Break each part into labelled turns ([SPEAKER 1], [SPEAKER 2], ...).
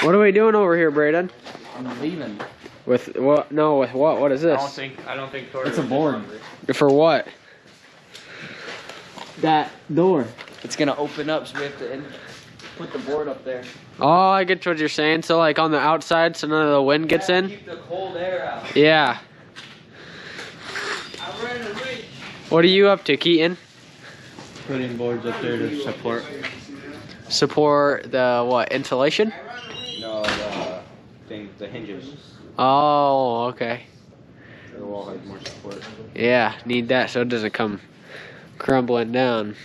[SPEAKER 1] What are we doing over here, Braden?
[SPEAKER 2] I'm leaving.
[SPEAKER 1] With what? No, with what? What is this?
[SPEAKER 2] I don't think Tori. It's a board.
[SPEAKER 1] For what?
[SPEAKER 2] That door. It's gonna open up, so we have to put the board up there.
[SPEAKER 1] Oh, I get what you're saying. So like on the outside, so none of the wind gets in.
[SPEAKER 2] Keep the cold air out.
[SPEAKER 1] Yeah.
[SPEAKER 2] I'm ready to reach.
[SPEAKER 1] What are you up to, Keaton?
[SPEAKER 2] Putting boards up there to support.
[SPEAKER 1] Support the what? Insulation?
[SPEAKER 2] No, the hinges.
[SPEAKER 1] Oh, okay.
[SPEAKER 2] The wall has more support.
[SPEAKER 1] Yeah, need that so it doesn't come crumbling down.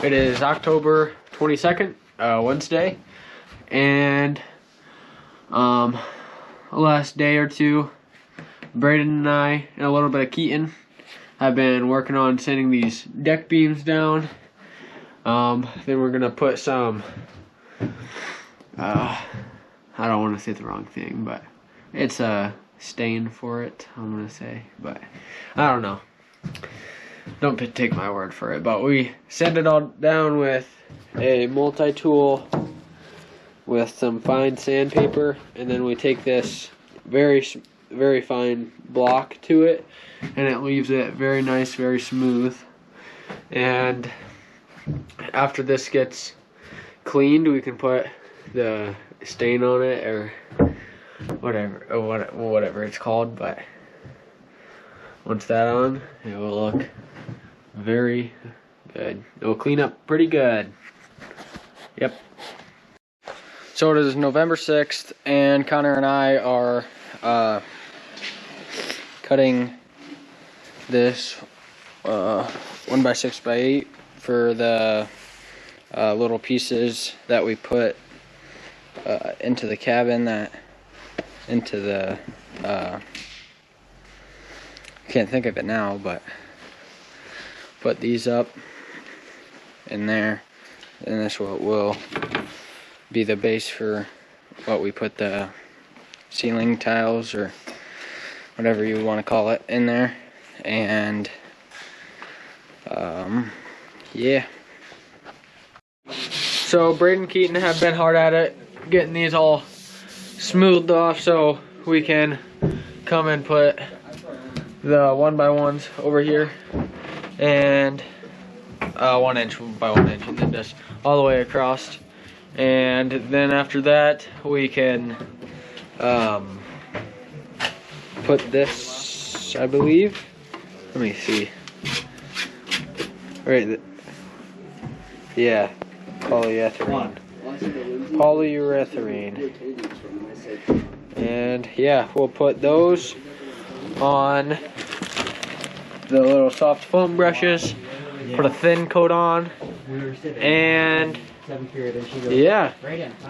[SPEAKER 1] It is October 22nd, Wednesday, and last day or two, Braden and I, and a little bit of Keaton, have been working on sanding these deck beams down. Then we're gonna put some, I don't want to say the wrong thing, but it's a stain for it, I'm gonna say, but I don't know. Don't take my word for it, but we sand it all down with a multi-tool with some fine sandpaper, and then we take this very fine block to it, and it leaves it very nice, very smooth. And after this gets cleaned, we can put the stain on it or whatever it's called, but once that's on, it will look very good. It will clean up pretty good. Yep.
[SPEAKER 2] So it is November 6th, and Connor and I are cutting this 1x6x8 for the little pieces that we put into the cabin, into the can't think of it now, but put these up in there, and this will be the base for what we put the ceiling tiles or whatever you want to call it in there. And yeah.
[SPEAKER 1] So Braden and Keaton have been hard at it getting these all smoothed off so we can come and put the 1x1s over here, and 1 inch by 1 inch, and then just all the way across. And then after that we can put this, I believe, let me see, right, yeah, polyurethane, and yeah, we'll put those on the little soft foam brushes, put a thin coat on, and yeah,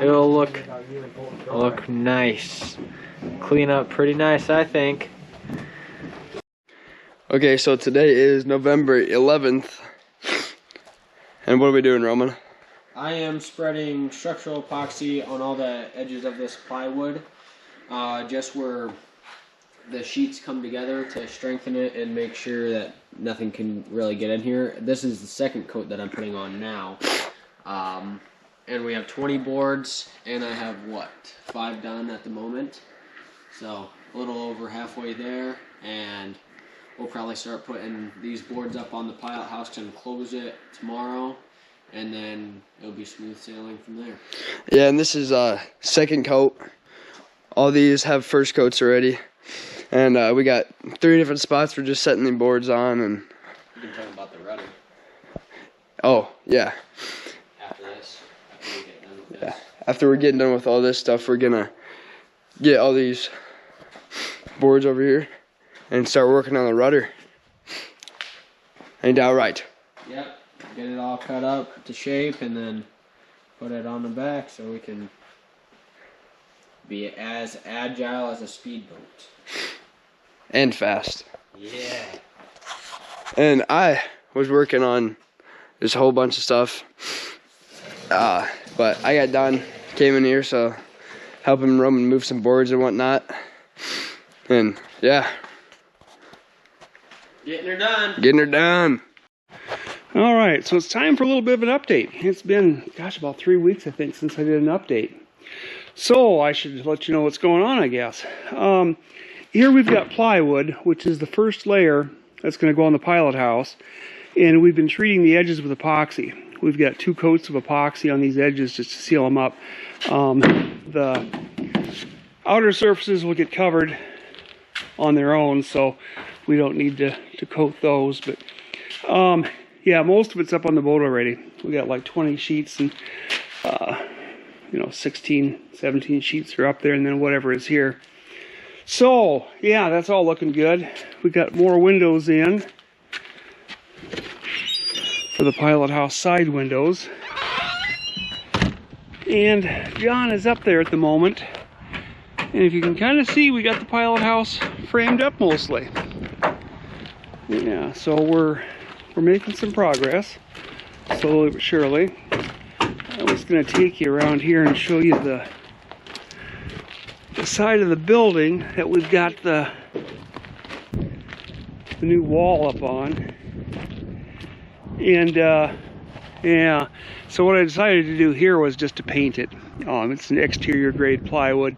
[SPEAKER 1] it'll look nice, clean up pretty nice, I think.
[SPEAKER 3] Okay, so today is November 11th, and what are we doing, Roman?
[SPEAKER 1] I am spreading structural epoxy on all the edges of this plywood, just where the sheets come together to strengthen it and make sure that nothing can really get in here. This is the second coat that I'm putting on now. And we have 20 boards, and I have, what, 5 done at the moment. So a little over halfway there, and we'll probably start putting these boards up on the pilot house and close it tomorrow, and then it'll be smooth sailing from there.
[SPEAKER 3] Yeah, and this is second coat. All these have first coats already. And we got 3 different spots we're just setting the boards on. And
[SPEAKER 1] we can talk about the rudder.
[SPEAKER 3] Oh, yeah.
[SPEAKER 1] After this, after we get done with this.
[SPEAKER 3] Yeah. After we're getting done with all this stuff, we're gonna get all these boards over here and start working on the rudder. Ain't that right?
[SPEAKER 1] Yep. Get it all cut up to shape and then put it on the back so we can be as agile as a speedboat.
[SPEAKER 3] And fast.
[SPEAKER 1] Yeah.
[SPEAKER 3] And I was working on this whole bunch of stuff. But I got done, came in here, so helping Roman move some boards and whatnot. And yeah.
[SPEAKER 1] Getting her done.
[SPEAKER 3] Getting her done.
[SPEAKER 4] All right, so it's time for a little bit of an update. It's been, gosh, about 3 weeks, I think, since I did an update. So I should let you know what's going on, I guess. Here we've got plywood, which is the first layer that's going to go on the pilot house. And we've been treating the edges with epoxy. We've got 2 coats of epoxy on these edges just to seal them up. The outer surfaces will get covered on their own, so we don't need to coat those. But yeah, most of it's up on the boat already. We got like 20 sheets and 16, 17 sheets are up there, and then whatever is here. So yeah, that's all looking good. We got more windows in for the pilot house, side windows. And John is up there at the moment. And if you can kind of see, we got the pilot house framed up mostly. Yeah, so we're making some progress, slowly but surely. I'm just going to take you around here and show you the side of the building that we've got the new wall up on. And yeah, so what I decided to do here was just to paint it. It's an exterior grade plywood.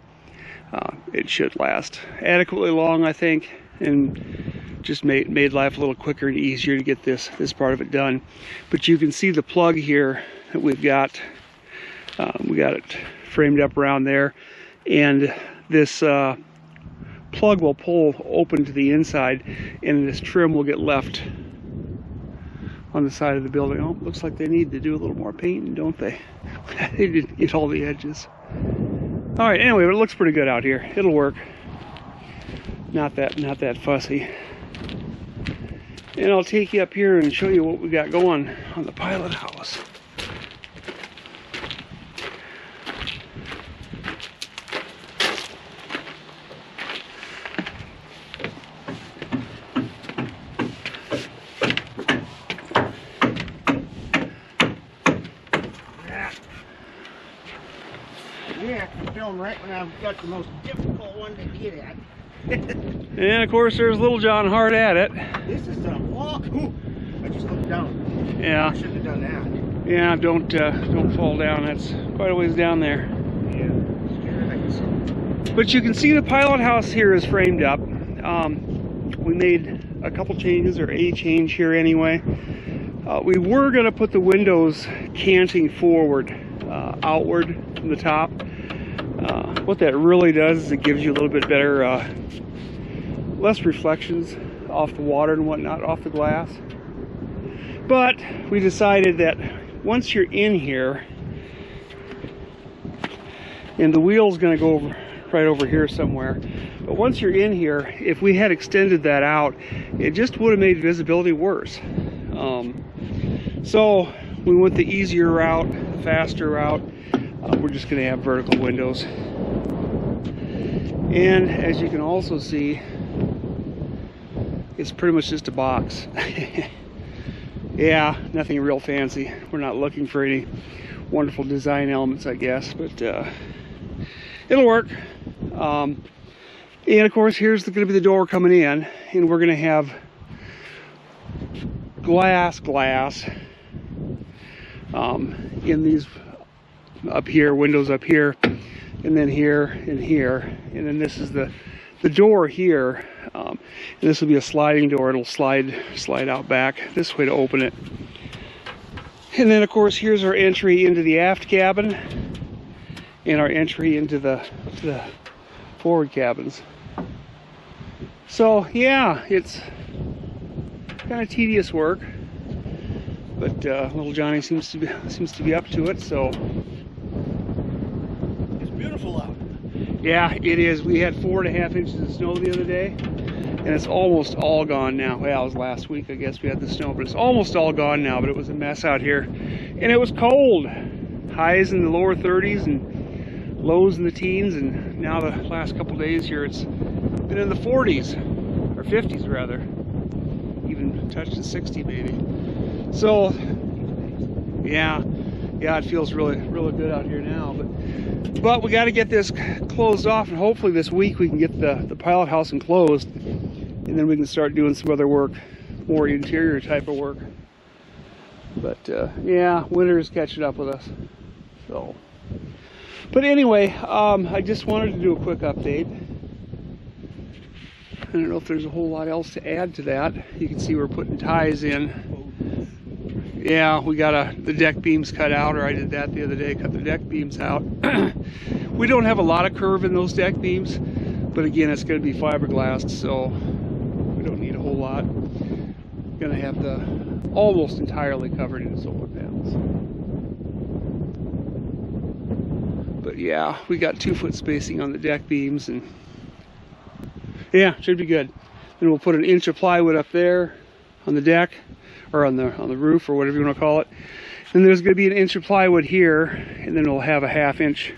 [SPEAKER 4] It should last adequately long, I think, and just made life a little quicker and easier to get this part of it done. But you can see the plug here that we've got. We got it framed up around there, and this plug will pull open to the inside, and this trim will get left on the side of the building. Oh, looks like they need to do a little more painting, don't they? They didn't get all the edges. All right, anyway, but it looks pretty good out here. It'll work. Not that fussy. And I'll take you up here and show you what we got going on the pilot house.
[SPEAKER 5] Yeah, I can film right when I've got the most difficult one to get at.
[SPEAKER 4] And of course, there's little John hard at it.
[SPEAKER 5] This is a walk. Ooh, I just looked down.
[SPEAKER 4] Yeah.
[SPEAKER 5] I shouldn't have done that.
[SPEAKER 4] Yeah, don't fall down. That's quite a ways down there.
[SPEAKER 5] Yeah, scared like this.
[SPEAKER 4] But you can see the pilot house here is framed up. We made a couple changes, or a change here anyway. We were going to put the windows canting forward, outward from the top. What that really does is it gives you a little bit better, less reflections off the water and whatnot, off the glass. But we decided that once you're in here, and the wheel's going to go over, right over here somewhere, but once you're in here, if we had extended that out, it just would have made visibility worse. So we went the easier route, the faster route. We're just going to have vertical windows. And as you can also see, it's pretty much just a box. Yeah, nothing real fancy. We're not looking for any wonderful design elements, I guess, but it'll work. And of course, here's going to be the door coming in, and we're going to have glass in these up here, windows up here, and then here and here, and then this is the door here, and this will be a sliding door. It'll slide out back this way to open it. And then of course here's our entry into the aft cabin and our entry into the forward cabins. So yeah, it's kind of tedious work, but little Johnny seems to be up to it. So
[SPEAKER 5] It's beautiful out.
[SPEAKER 4] yeah, it is. We had 4.5 inches of snow the other day, and it's almost all gone now. Well, it was last week, I guess, we had the snow, but it's almost all gone now. But it was a mess out here, and it was cold. Highs in the lower 30s and lows in the teens, and now the last couple days here, it's been in the 40s, or 50s rather, even touched at 60 maybe. So yeah, it feels really good out here now. But we got to get this closed off, and hopefully this week we can get the pilot house enclosed, and then we can start doing some other work, more interior type of work. But yeah, winter is catching up with us. So, but anyway, I just wanted to do a quick update. I don't know if there's a whole lot else to add to that. You can see we're putting ties in. Yeah, we got the deck beams cut out, or I did that the other day, cut the deck beams out. We don't have a lot of curve in those deck beams, but again, it's going to be fiberglass, so we don't need a whole lot. Going to have the almost entirely covered in solar panels. But yeah, we got 2-foot spacing on the deck beams, and yeah, should be good. Then we'll put an inch of plywood up there on the deck, or on the roof, or whatever you want to call it. And there's going to be an inch of plywood here, and then we'll have a 1/2 inch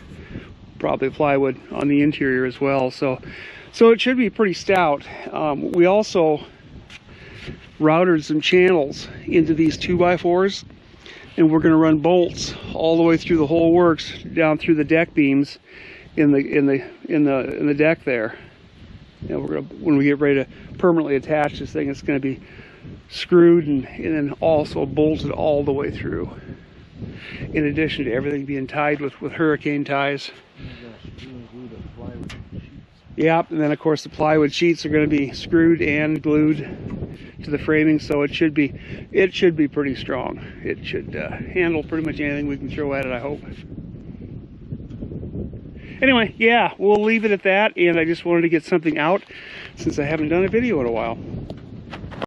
[SPEAKER 4] probably plywood on the interior as well. So it should be pretty stout. We also routed some channels into these 2x4s, and we're going to run bolts all the way through the whole works down through the deck beams in the deck there. You know, we're gonna, when we get ready to permanently attach this thing, it's going to be screwed and then also bolted all the way through, in addition to everything being tied with hurricane ties. Yep, and then of course the plywood sheets are going to be screwed and glued to the framing, so it should be pretty strong. It should handle pretty much anything we can throw at it, I hope. Anyway, yeah, we'll leave it at that, and I just wanted to get something out since I haven't done a video in a while.